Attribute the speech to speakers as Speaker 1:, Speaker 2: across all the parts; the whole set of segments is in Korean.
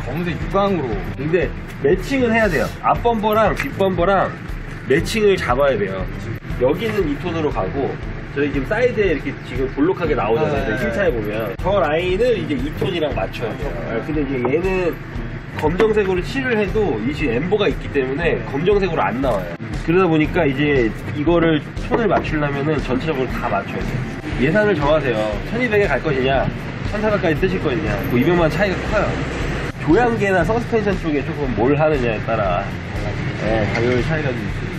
Speaker 1: 검은색 유광으로.
Speaker 2: 근데 매칭을 해야 돼요. 앞범버랑 뒷범버랑 매칭을 잡아야 돼요. 여기는 이 톤으로 가고 저희 지금 사이드에 이렇게 지금 볼록하게 나오잖아요. 흰차에 보면 저 라인을 이제 이 톤이랑 맞춰야 돼요. 근데 이제 얘는 검정색으로 칠을 해도 이 지금 엠보가 있기 때문에 검정색으로 안 나와요. 그러다 보니까 이제 이거를 톤을 맞추려면은 전체적으로 다 맞춰야 돼요. 예산을 정하세요. 1200에 갈 것이냐 1400까지 쓰실 것이냐. 뭐 200만 차이가 커요. 조향계나 서스펜션 쪽에 조금 뭘 하느냐에 따라 가격의 차이가 좀 있습니다.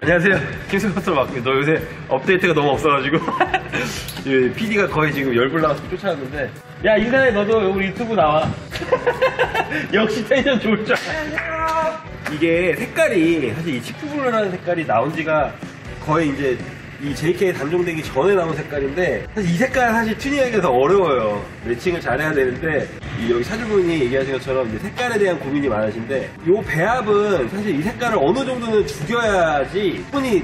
Speaker 2: 안녕하세요. 킹스커터로 바뀌었습니다. 너 요새 업데이트가 너무 없어가지고 PD가 거의 지금 열불 나와서 쫓아왔는데, 야 인사해. 너도 우리 유튜브 나와. 역시 텐션 좋을 줄 알아. 이게 색깔이 사실 이 치프블루라는 색깔이 나온 지가 거의 이제 이 JK 단종되기 전에 나온 색깔인데, 사실 이 색깔 사실 튜닝하기가 더 어려워요. 매칭을 잘해야 되는데, 여기 사주분이 얘기하신 것처럼 이제 색깔에 대한 고민이 많으신데, 요 배합은 사실 이 색깔을 어느 정도는 죽여야지 톤이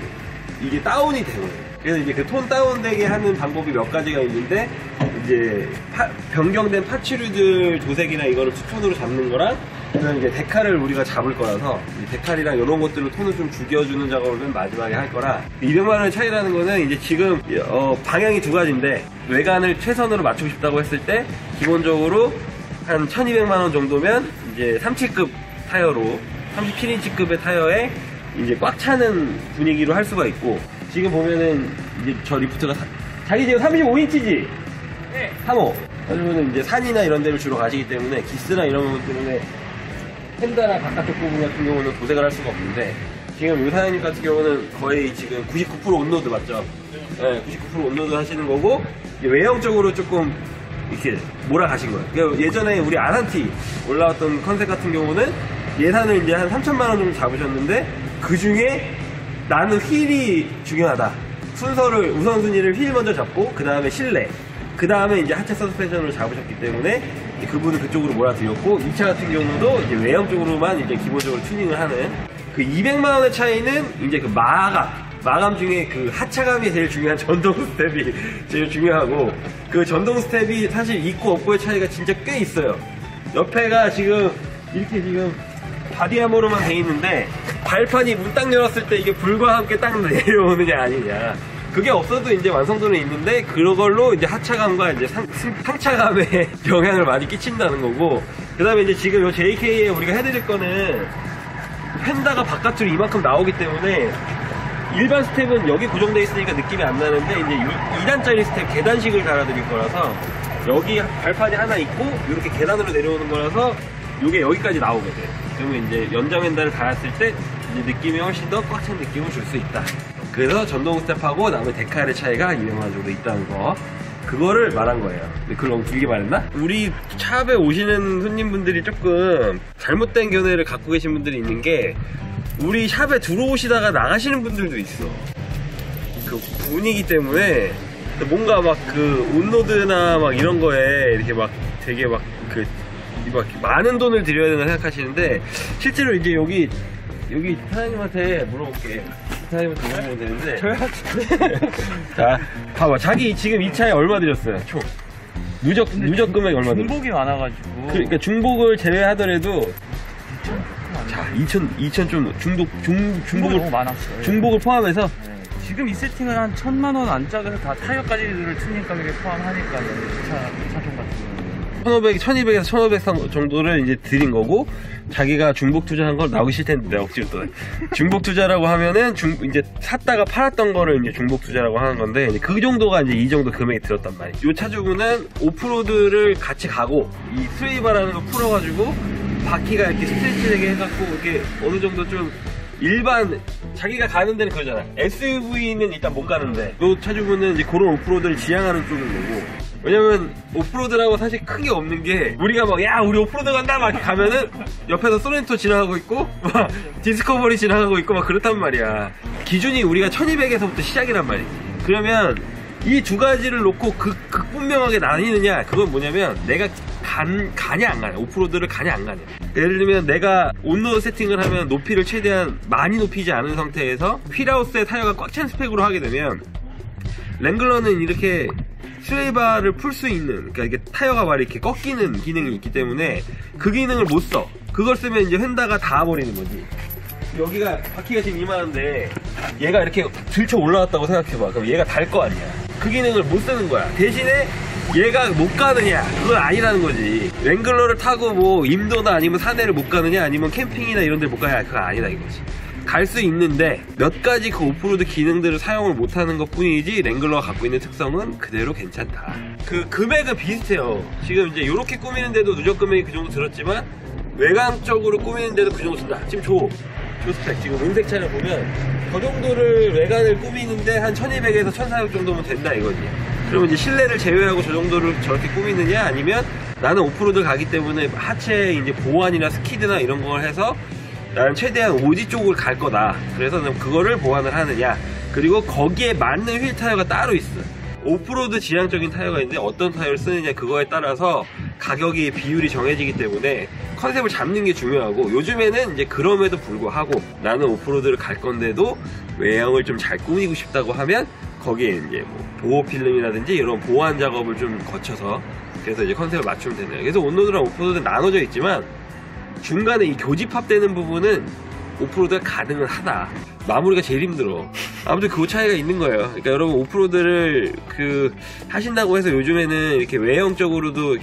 Speaker 2: 이게 다운이 되는 거예요. 그래서 이제 그 톤 다운되게 하는 방법이 몇 가지가 있는데, 이제 변경된 파츠류들 도색이나 이거를 투톤으로 잡는 거랑, 그다음에 이제 데칼을 우리가 잡을 거라서 이 데칼이랑 이런 것들로 톤을 좀 죽여주는 작업을 맨 마지막에 할 거라. 200만원의 차이라는 거는 이제 지금 방향이 두 가지인데, 외관을 최선으로 맞추고 싶다고 했을 때 기본적으로 한 1200만원 정도면 이제 37급 타이어로 37인치급의 타이어에 이제 꽉 차는 분위기로 할 수가 있고, 지금 보면은 이제 저 리프트가 자기 지금 35인치지? 네. 35. 그러면은 이제 산이나 이런 데를 주로 가시기 때문에 기스나 이런 것 때문에 펜다나 바깥쪽 부분 같은 경우는 도색을 할 수가 없는데, 지금 요 사장님 같은 경우는 거의 지금 99% 온로드 맞죠? 네, 99% 온로드 하시는 거고, 외형적으로 조금 이렇게 몰아가신 거예요. 그러니까 예전에 우리 아산티 올라왔던 컨셉 같은 경우는 예산을 이제 한 3천만원 정도 잡으셨는데, 그 중에 나는 휠이 중요하다. 순서를, 우선순위를 휠 먼저 잡고, 그 다음에 실내, 그 다음에 이제 하체 서스펜션으로 잡으셨기 때문에 그분은 그쪽으로 몰아드렸고, 이 차 같은 경우도 이제 외형 쪽으로만 이제 기본적으로 튜닝을 하는, 그 200만원의 차이는 이제 그 마감 중에 그 하차감이 제일 중요한 전동 스텝이 제일 중요하고, 그 전동 스텝이 사실 있고 없고의 차이가 진짜 꽤 있어요. 옆에가 지금 이렇게 지금 바디아머로만 돼 있는데, 발판이 문 딱 열었을 때 이게 불과 함께 딱 내려오느냐 아니냐, 그게 없어도 이제 완성도는 있는데, 그걸로 이제 하차감과 이제 상차감에 영향을 많이 끼친다는 거고, 그 다음에 이제 지금 요 JK에 우리가 해드릴 거는 펜다가 바깥으로 이만큼 나오기 때문에 일반 스텝은 여기 고정되어 있으니까 느낌이 안 나는데, 이제 2단짜리 스텝 계단식을 달아드릴 거라서 여기 발판이 하나 있고 이렇게 계단으로 내려오는 거라서 이게 여기까지 나오게 돼요. 그러면 이제 연장 펜다를 달았을 때 이제 느낌이 훨씬 더 꽉 찬 느낌을 줄 수 있다. 그래서 전동 스텝하고 남은 데칼의 차이가 200만원 정도 있다는 거, 그거를 말한 거예요. 근데 그걸 너무 길게 말했나? 우리 샵에 오시는 손님분들이 조금 잘못된 견해를 갖고 계신 분들이 있는 게, 우리 샵에 들어오시다가 나가시는 분들도 있어. 그 분위기 때문에 뭔가 막 그 온로드나 막 이런 거에 이렇게 막 되게 막 그 막 많은 돈을 들여야 된다 생각하시는데, 실제로 이제 여기 사장님한테 물어볼게. 사장님한테 물어보면 되는데. 자, 봐봐. 자기 지금 이 차에 얼마 들였어요? 총. 누적 금액이 얼마 들었어요?
Speaker 1: 중복이 많아가지고.
Speaker 2: 그러니까 중복을 제외하더라도, 자, 2천 좀 중복을
Speaker 1: 너무 많았어요.
Speaker 2: 중복을 포함해서.
Speaker 1: 네. 지금 이 세팅은 한 1000만원 안짝에서 다 타이어까지를 튜닝 가격에 포함하니까, 차종 같은 경우는
Speaker 2: 1500, 1200에서 1500 정도를 이제 드린 거고, 자기가 중복 투자한 걸 나오기 싫텐데 내가 억지로 또 중복 투자라고 하면은 이제 샀다가 팔았던 거를 이제 중복 투자라고 하는 건데, 이제 그 정도가 이제 이 정도 금액이 들었단 말이에요. 이 차주분은 오프로드를 같이 가고 이 스웨이바라는 거 풀어가지고 바퀴가 이렇게 스트레치 되게 해갖고 이렇게 어느 정도 좀 일반 자기가 가는 데는 그러잖아. SUV는 일단 못 가는데, 이 차주분은 이제 그런 오프로드를 지향하는 쪽인 거고. 왜냐면 오프로드라고 사실 크게 없는 게, 우리가 막 야 우리 오프로드 간다 막 이렇게 가면은 옆에서 소렌토 지나가고 있고 막 디스커버리 지나가고 있고 막 그렇단 말이야. 기준이 우리가 1200에서부터 시작이란 말이지. 그러면 이 두 가지를 놓고 극분명하게 나뉘느냐, 그건 뭐냐면 내가 가냐 안 가냐, 오프로드를 가냐 안 가냐. 예를 들면 내가 온로드 세팅을 하면 높이를 최대한 많이 높이지 않은 상태에서 휠하우스에 타이어가 꽉 찬 스펙으로 하게 되면, 랭글러는 이렇게 스웨이바를 풀 수 있는, 그러니까 이게 타이어가 막 이렇게 꺾이는 기능이 있기 때문에 그 기능을 못 써. 그걸 쓰면 이제 휀다가 닿아버리는 거지. 여기가 바퀴가 지금 이만한데 얘가 이렇게 들쳐 올라왔다고 생각해봐. 그럼 얘가 달 거 아니야. 그 기능을 못 쓰는 거야. 대신에 얘가 못 가느냐, 그건 아니라는 거지. 랭글러를 타고 뭐 임도나 아니면 산에를 못 가느냐, 아니면 캠핑이나 이런 데를 못 가냐, 그건 아니다 이거지. 갈 수 있는데 몇 가지 그 오프로드 기능들을 사용을 못하는 것 뿐이지 랭글러가 갖고 있는 특성은 그대로 괜찮다. 그 금액은 비슷해요. 지금 이제 이렇게 꾸미는데도 누적 금액이 그 정도 들었지만 외관적으로 꾸미는데도 그 정도 든다. 지금 조 스펙 지금 은색 차를 보면 그 정도를 외관을 꾸미는데 한 1200에서 1400 정도면 된다 이거지. 그러면 이제 실내를 제외하고 저 정도를 저렇게 꾸미느냐, 아니면 나는 오프로드 가기 때문에 하체 이제 보완이나 스키드나 이런 걸 해서 나는 최대한 오지 쪽을 갈 거다. 그래서 는 그거를 보완을 하느냐. 그리고 거기에 맞는 휠 타이어가 따로 있어. 오프로드 지향적인 타이어가 있는데 어떤 타이어를 쓰느냐 그거에 따라서 가격이 비율이 정해지기 때문에 컨셉을 잡는 게 중요하고, 요즘에는 이제 그럼에도 불구하고 나는 오프로드를 갈 건데도 외형을 좀 잘 꾸미고 싶다고 하면 거기에 이제 뭐 보호 필름이라든지 이런 보완 작업을 좀 거쳐서 그래서 이제 컨셉을 맞추면 되네요. 그래서 온로드랑 오프로드는 나눠져 있지만 중간에 이 교집합되는 부분은 오프로드가 가능은 하다. 마무리가 제일 힘들어. 아무튼 그 차이가 있는 거예요. 그러니까 여러분 오프로드를 하신다고 해서 요즘에는 이렇게 외형적으로도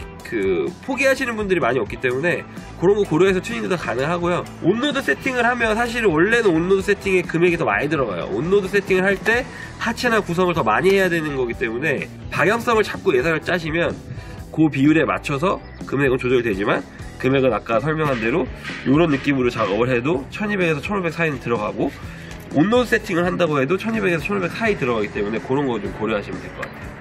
Speaker 2: 포기하시는 분들이 많이 없기 때문에 그런 거 고려해서 튜닝도 다 가능하고요. 온로드 세팅을 하면 사실은 원래는 온로드 세팅에 금액이 더 많이 들어가요. 온로드 세팅을 할 때 하체나 구성을 더 많이 해야 되는 거기 때문에 방향성을 잡고 예산을 짜시면 그 비율에 맞춰서 금액은 조절되지만, 금액은 아까 설명한 대로 이런 느낌으로 작업을 해도 1200에서 1500 사이는 들어가고, 온로드 세팅을 한다고 해도 1200에서 1500 사이 들어가기 때문에 그런 거 좀 고려하시면 될 것 같아요.